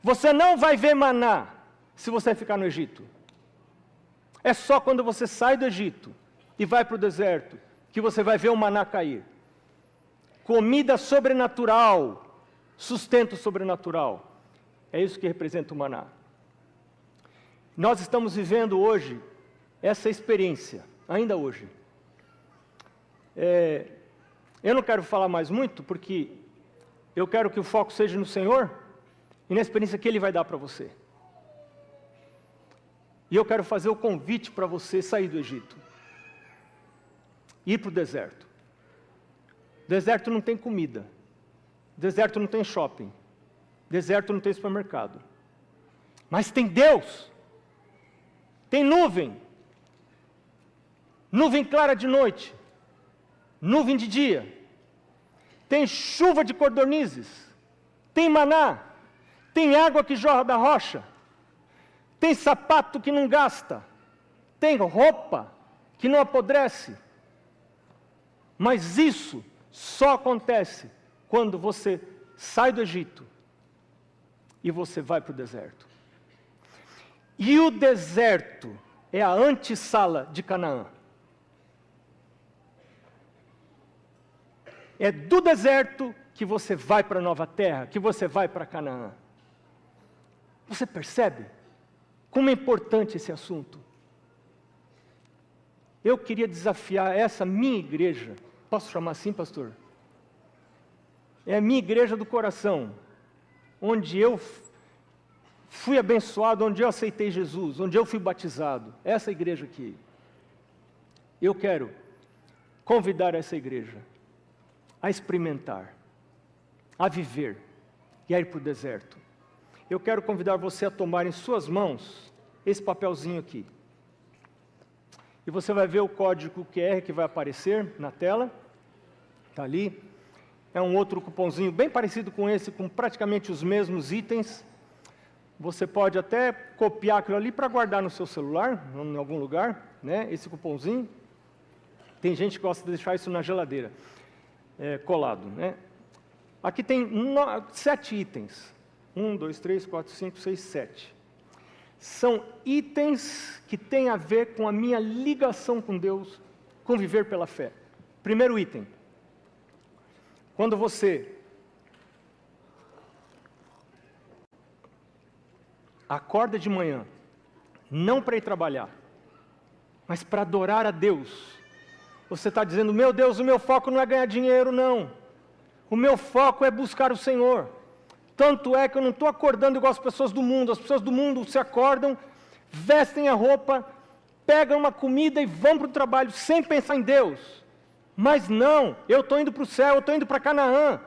Você não vai ver maná se você ficar no Egito. É só quando você sai do Egito e vai para o deserto que você vai ver o maná cair. Comida sobrenatural, sustento sobrenatural. É isso que representa o maná. Nós estamos vivendo hoje essa experiência, ainda hoje. Eu não quero falar mais muito, porque eu quero que o foco seja no Senhor e na experiência que Ele vai dar para você. E eu quero fazer o convite para você sair do Egito. Ir para o deserto. Deserto não tem comida. Deserto não tem shopping. Deserto não tem supermercado. Mas tem Deus. Tem nuvem. Nuvem clara de noite. Nuvem de dia. Tem chuva de codornizes. Tem maná. Tem água que jorra da rocha. Tem sapato que não gasta. Tem roupa que não apodrece. Mas isso só acontece quando você sai do Egito e você vai para o deserto. E o deserto é a antessala de Canaã. É do deserto que você vai para a nova terra, que você vai para Canaã. Você percebe como é importante esse assunto? Eu queria desafiar essa minha igreja, posso chamar assim, pastor? É a minha igreja do coração, onde eu fui abençoado, onde eu aceitei Jesus, onde eu fui batizado. Essa igreja aqui. Eu quero convidar essa igreja a experimentar, a viver e a ir para o deserto. Eu quero convidar você a tomar em suas mãos esse papelzinho aqui. E você vai ver o código QR que vai aparecer na tela. Está ali. É um outro cupomzinho bem parecido com esse, com praticamente os mesmos itens. Você pode até copiar aquilo ali para guardar no seu celular, em algum lugar, né? Esse cupomzinho. Tem gente que gosta de deixar isso na geladeira, colado, né? Aqui tem 7 itens. 1, 2, 3, 4, 5, 6, 7. São itens que têm a ver com a minha ligação com Deus, com viver pela fé. Primeiro item. Quando você acorda de manhã, não para ir trabalhar, mas para adorar a Deus, você está dizendo, meu Deus, o meu foco não é ganhar dinheiro, não. O meu foco é buscar o Senhor. Tanto é que eu não estou acordando igual as pessoas do mundo. As pessoas do mundo se acordam, vestem a roupa, pegam uma comida e vão para o trabalho sem pensar em Deus. Mas não, eu estou indo para o céu, eu estou indo para Canaã.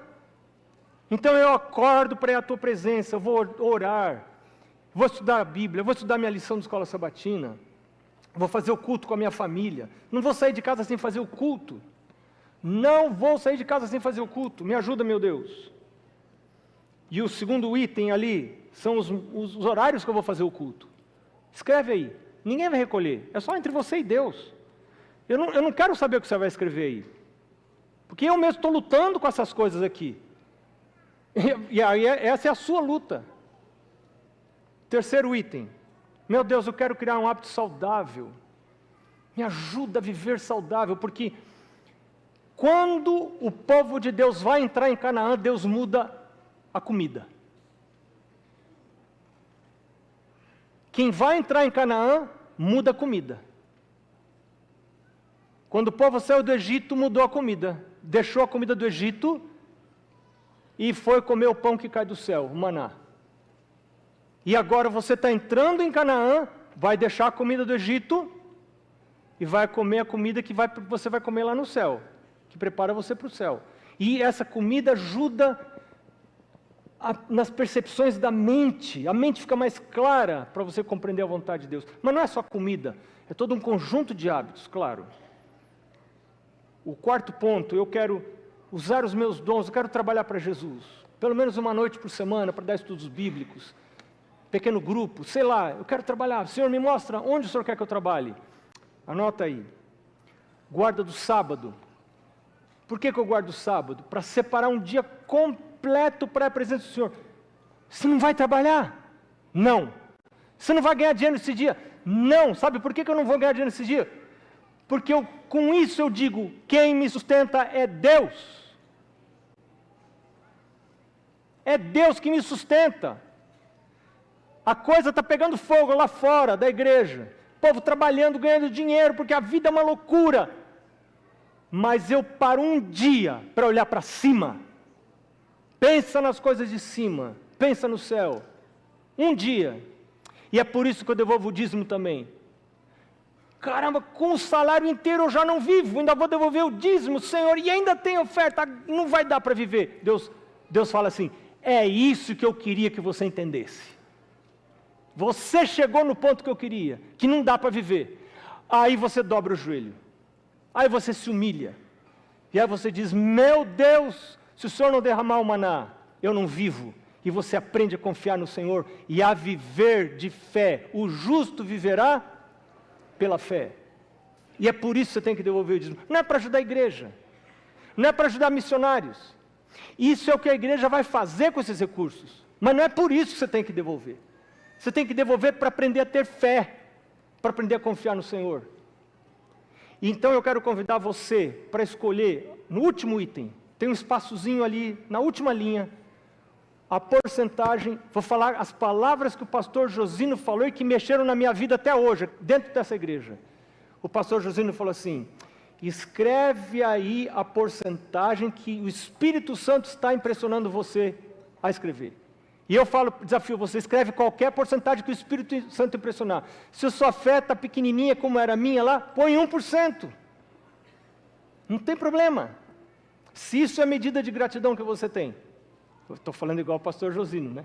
Então eu acordo para ir à tua presença, eu vou orar, vou estudar a Bíblia, vou estudar minha lição de escola sabatina, vou fazer o culto com a minha família. Não vou sair de casa sem fazer o culto. Não vou sair de casa sem fazer o culto. Me ajuda, meu Deus. E o segundo item ali são os horários que eu vou fazer o culto. Escreve aí. Ninguém vai recolher. É só entre você e Deus. Eu não quero saber o que você vai escrever aí. Porque eu mesmo estou lutando com essas coisas aqui. E aí essa é a sua luta. Terceiro item. Meu Deus, eu quero criar um hábito saudável. Me ajuda a viver saudável, porque quando o povo de Deus vai entrar em Canaã, Deus muda a comida. Quem vai entrar em Canaã, muda a comida. Quando o povo saiu do Egito, mudou a comida. Deixou a comida do Egito e foi comer o pão que cai do céu, o maná. E agora você está entrando em Canaã, vai deixar a comida do Egito e vai comer a comida que você vai comer lá no céu, que prepara você para o céu. E essa comida ajuda nas percepções da mente. A mente fica mais clara para você compreender a vontade de Deus. Mas não é só comida, é todo um conjunto de hábitos, claro. O quarto ponto, eu quero usar os meus dons, eu quero trabalhar para Jesus. Pelo menos uma noite por semana para dar estudos bíblicos. Pequeno grupo, sei lá, eu quero trabalhar. Senhor, me mostra onde o Senhor quer que eu trabalhe. Anota aí. Guarda do sábado. Por que eu guardo o sábado? Para separar um dia completo para a presença do Senhor. Você não vai trabalhar? Não. Você não vai ganhar dinheiro nesse dia? Não. Sabe por que eu não vou ganhar dinheiro nesse dia? Porque com isso eu digo, quem me sustenta é Deus. É Deus que me sustenta. A coisa está pegando fogo lá fora da igreja. O povo trabalhando, ganhando dinheiro, porque a vida é uma loucura. Mas eu paro um dia para olhar para cima. Pensa nas coisas de cima. Pensa no céu. Um dia. E é por isso que eu devolvo o dízimo também. Caramba, com o salário inteiro eu já não vivo. Ainda vou devolver o dízimo, Senhor. E ainda tem oferta. Não vai dar para viver. Deus fala assim, é isso que eu queria que você entendesse. Você chegou no ponto que eu queria, que não dá para viver. Aí você dobra o joelho. Aí você se humilha. E aí você diz, meu Deus, se o Senhor não derramar o maná, eu não vivo. E você aprende a confiar no Senhor e a viver de fé. O justo viverá pela fé. E é por isso que você tem que devolver o dízimo. Não é para ajudar a igreja. Não é para ajudar missionários. Isso é o que a igreja vai fazer com esses recursos. Mas não é por isso que você tem que devolver. Você tem que devolver para aprender a ter fé, para aprender a confiar no Senhor. Então eu quero convidar você para escolher, no último item, tem um espaçozinho ali, na última linha, a porcentagem, vou falar as palavras que o pastor Josino falou e que mexeram na minha vida até hoje, dentro dessa igreja. O pastor Josino falou assim: escreve aí a porcentagem que o Espírito Santo está impressionando você a escrever. E eu falo, desafio você, escreve qualquer porcentagem que o Espírito Santo impressionar. Se a sua fé está pequenininha como era a minha lá, põe 1%. Não tem problema. Se isso é a medida de gratidão que você tem. Eu estou falando igual o pastor Josino, né?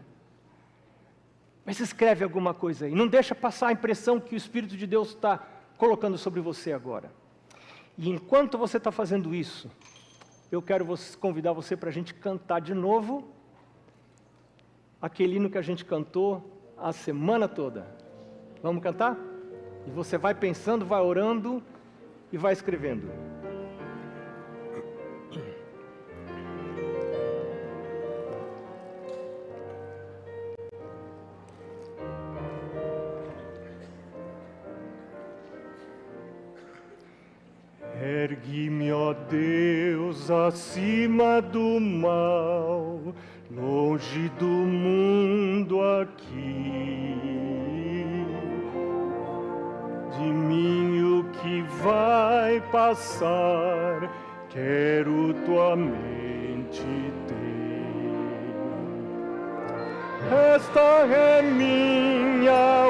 Mas escreve alguma coisa aí. Não deixa passar a impressão que o Espírito de Deus está colocando sobre você agora. E enquanto você está fazendo isso, eu quero convidar você para a gente cantar de novo aquele hino que a gente cantou a semana toda. Vamos cantar? E você vai pensando, vai orando e vai escrevendo. Ergue-me, ó Deus, acima do mal, longe do mundo aqui. De mim o que vai passar, quero tua mente ter. Esta é minha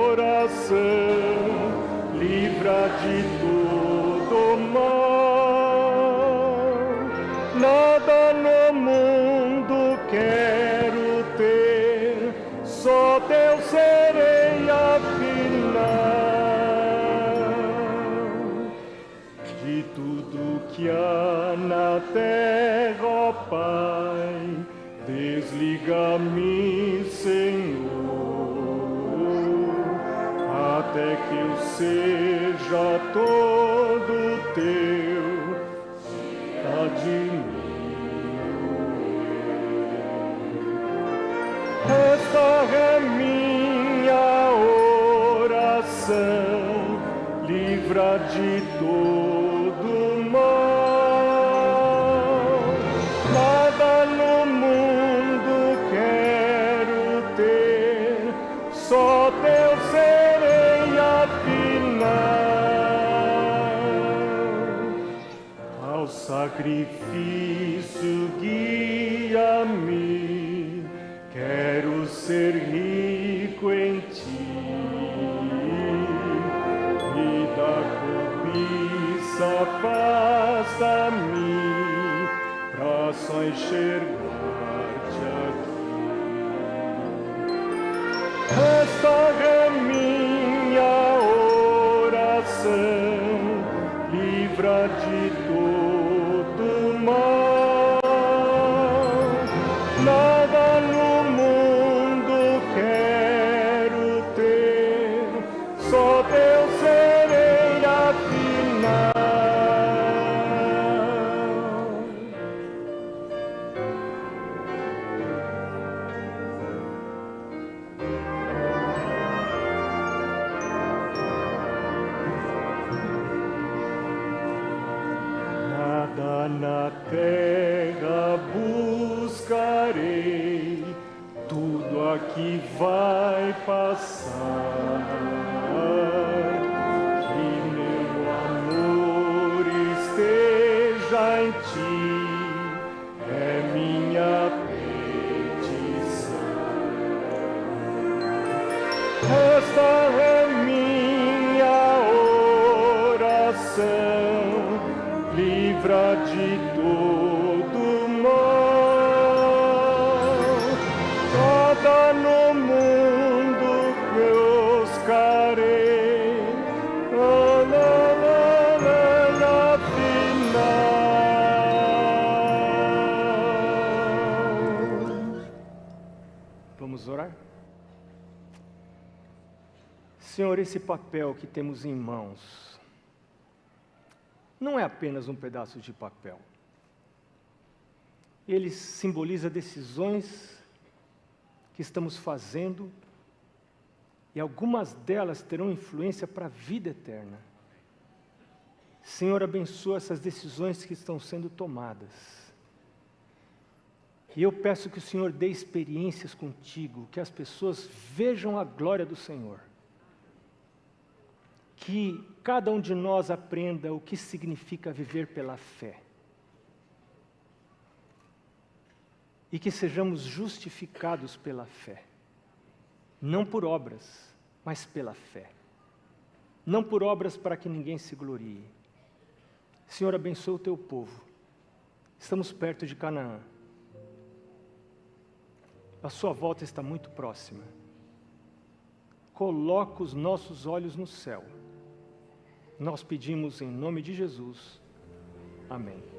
oração, livra de todo mal. Nada no mundo quero ter, só Deus serei afinal. De tudo que há na terra, ó Pai, desliga-me, Senhor, até que eu seja todo teu, tira de mim o eu. Esta é minha oração, livra de todo mal. Nada no mundo quero ter, só Deus serei afinal. Ao sacrifício guia-me, quero ser rico em ti. Me dá cobiça, afasta-me, pra só enxergar-te aqui. Esta é minha oração, livra de todo mal. Nada no mundo quero ter, só Deus serei afinal. Nada na terra buscarei, tudo aqui vai passar. Que meu amor esteja em ti, é minha petição. Esta é minha oração, livra de todo mal. Nada no mundo buscarei, final. Vamos orar? Senhor, esse papel que temos em mãos não é apenas um pedaço de papel. Ele simboliza decisões que estamos fazendo e algumas delas terão influência para a vida eterna. Senhor, abençoa essas decisões que estão sendo tomadas. E eu peço que o Senhor dê experiências contigo, que as pessoas vejam a glória do Senhor. Que cada um de nós aprenda o que significa viver pela fé. E que sejamos justificados pela fé. Não por obras, mas pela fé. Não por obras para que ninguém se glorie. Senhor, abençoa o teu povo. Estamos perto de Canaã. A sua volta está muito próxima. Coloca os nossos olhos no céu. Nós pedimos em nome de Jesus. Amém.